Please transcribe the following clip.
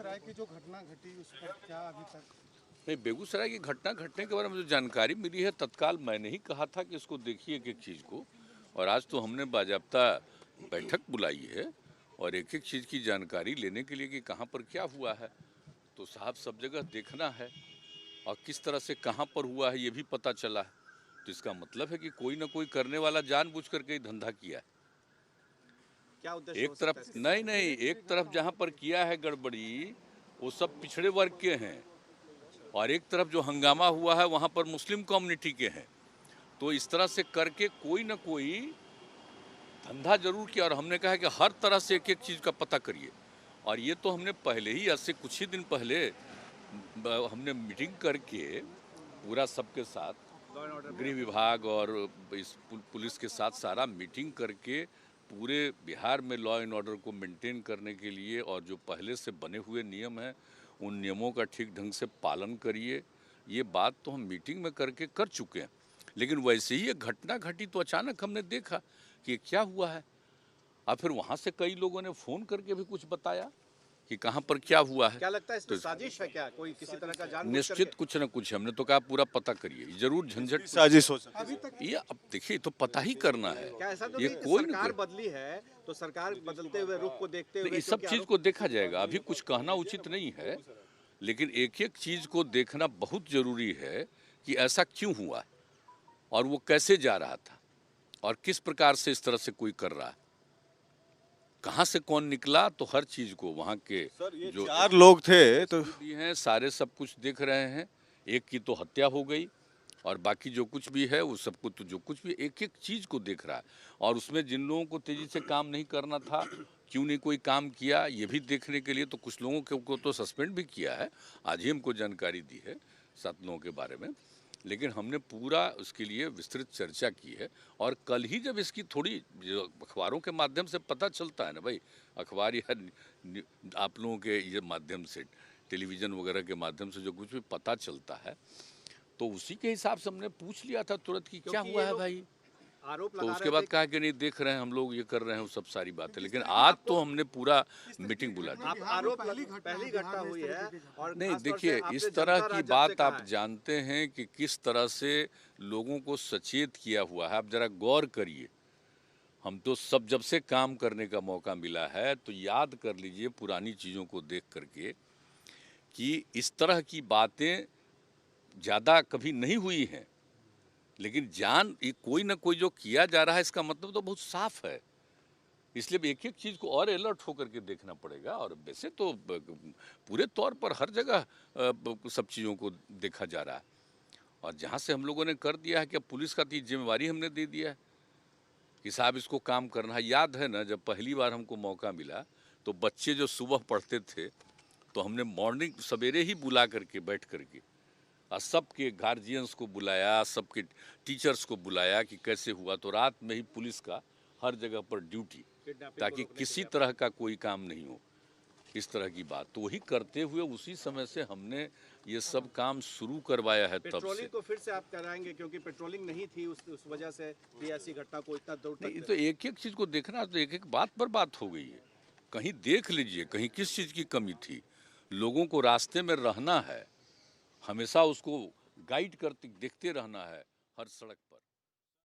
बेगूसराय की जो घटना घटी उस पर क्या अभी तक? नहीं, बेगूसराय की घटना घटने के बारे में जो जानकारी मिली है तत्काल मैंने ही कहा था कि इसको देखिए एक एक चीज़ को, और आज तो हमने बाजाब्ता बैठक बुलाई है और एक एक चीज़ की जानकारी लेने के लिए कि कहाँ पर क्या हुआ है। तो साहब सब जगह देखना है और किस तरह से कहाँ पर हुआ है ये भी पता चला है। तो इसका मतलब है कि कोई ना कोई करने वाला जानबूझ करके ही धंधा किया है। क्या उद्देश्य एक हो सकता है तरफ नहीं, एक तरफ जहाँ पर किया है गड़बड़ी वो सब पिछड़े वर्ग के हैं और एक तरफ जो हंगामा हुआ है वहाँ पर मुस्लिम कम्युनिटी के हैं। तो इस तरह से करके कोई ना कोई धंधा जरूर किया और हमने कहा कि हर तरह से एक एक चीज़ का पता करिए। और ये तो हमने पहले ही, आज से कुछ ही दिन पहले हमने मीटिंग करके पूरा सबके साथ, गृह विभाग और इस पुलिस के साथ सारा मीटिंग करके पूरे बिहार में लॉ एंड ऑर्डर को मेंटेन करने के लिए और जो पहले से बने हुए नियम हैं उन नियमों का ठीक ढंग से पालन करिए। ये बात तो हम मीटिंग में करके कर चुके हैं। लेकिन वैसे ही एक घटना घटी तो अचानक हमने देखा कि ये क्या हुआ है। और फिर वहाँ से कई लोगों ने फ़ोन करके भी कुछ बताया कि कहाँ पर क्या हुआ है। क्या लगता है इसमें तो साजिश है? क्या कोई किसी तरह का जानबूझ निश्चित कुछ न कुछ, हमने तो कहा पूरा पता करिए, जरूर झंझट साजिश हो सकती है। अभी तक ये अब देखिए तो पता ही करना है। क्या ऐसा तो ये नहीं कि कोई सरकार न बदली है तो सरकार बदलते हुए रुख को देखते हुए इस सब क्योंकि चीज आरोप- को देखा जाएगा, अभी कुछ कहना उचित नहीं है। लेकिन एक एक चीज को देखना बहुत जरूरी है कि ऐसा क्यों हुआ और वो कैसे जा रहा था और किस प्रकार से इस तरह से कोई कर रहा है, कहाँ से कौन निकला। तो हर चीज को वहाँ के जो 4 लोग थे तो भी हैं सारे सब कुछ देख रहे हैं। एक की तो हत्या हो गई और बाकी जो कुछ भी है वो सब कुछ, तो जो कुछ भी एक एक चीज़ को देख रहा है और उसमें जिन लोगों को तेज़ी से काम नहीं करना था क्यों नहीं कोई काम किया ये भी देखने के लिए तो कुछ लोगों को तो सस्पेंड भी किया है। आज ही हमको जानकारी दी है 7 लोगों के बारे में। लेकिन हमने पूरा उसके लिए विस्तृत चर्चा की है और कल ही जब इसकी थोड़ी जो अखबारों के माध्यम से पता चलता है ना भाई, अखबार या आप लोगों के ये माध्यम से, टेलीविज़न वगैरह के माध्यम से जो कुछ भी पता चलता है तो उसी के हिसाब से हमने पूछ लिया था तुरंत कि क्या क्योंकि हुआ ये है लोग भाई। आरोप तो लगा उसके रहे बाद थे कहा कि नहीं देख रहे हैं हम लोग, ये कर रहे हैं, वो सब सारी बातें। लेकिन आज तो हमने पूरा मीटिंग बुला दी। आप आरोप पहली घटना हुई है और नहीं खास तौर से देखिए, आपने इस तरह जनता की राज जब से बात कहा आप है। जानते हैं कि किस तरह से लोगों को सचेत किया हुआ है। आप जरा गौर करिए, हम तो सब जब से काम करने का मौका मिला है तो याद कर लीजिए पुरानी चीज़ों को देख करके कि इस तरह की बातें ज़्यादा कभी नहीं हुई हैं। लेकिन ये कोई ना कोई जो किया जा रहा है इसका मतलब तो बहुत साफ है। इसलिए एक एक चीज़ को और अलर्ट होकर के देखना पड़ेगा। और वैसे तो पूरे तौर पर हर जगह सब चीज़ों को देखा जा रहा है और जहाँ से हम लोगों ने कर दिया है कि अब पुलिस का तो जिम्मेवारी हमने दे दिया है कि साहब इसको काम करना है। याद है ना जब पहली बार हमको मौका मिला तो बच्चे जो सुबह पढ़ते थे तो हमने मॉर्निंग सवेरे ही बुला करके बैठ करके और सबके गार्जियंस को बुलाया, सबके टीचर्स को बुलाया कि कैसे हुआ। तो रात में ही पुलिस का हर जगह पर ड्यूटी, ताकि किसी तरह का कोई काम नहीं हो, इस तरह की बात। तो वही करते हुए उसी समय से हमने ये सब काम शुरू करवाया है। तब से पेट्रोलिंग को फिर से आप कराएंगे क्योंकि पेट्रोलिंग नहीं थी उस वजह से भी ऐसी घटना को इतना दूर नहीं, तक तो एक एक चीज़ को देखना, तो एक एक बात पर बात हो गई है। कहीं देख लीजिए कहीं किस चीज़ की कमी थी। लोगों को रास्ते में रहना है, हमेशा उसको गाइड करते देखते रहना है हर सड़क पर।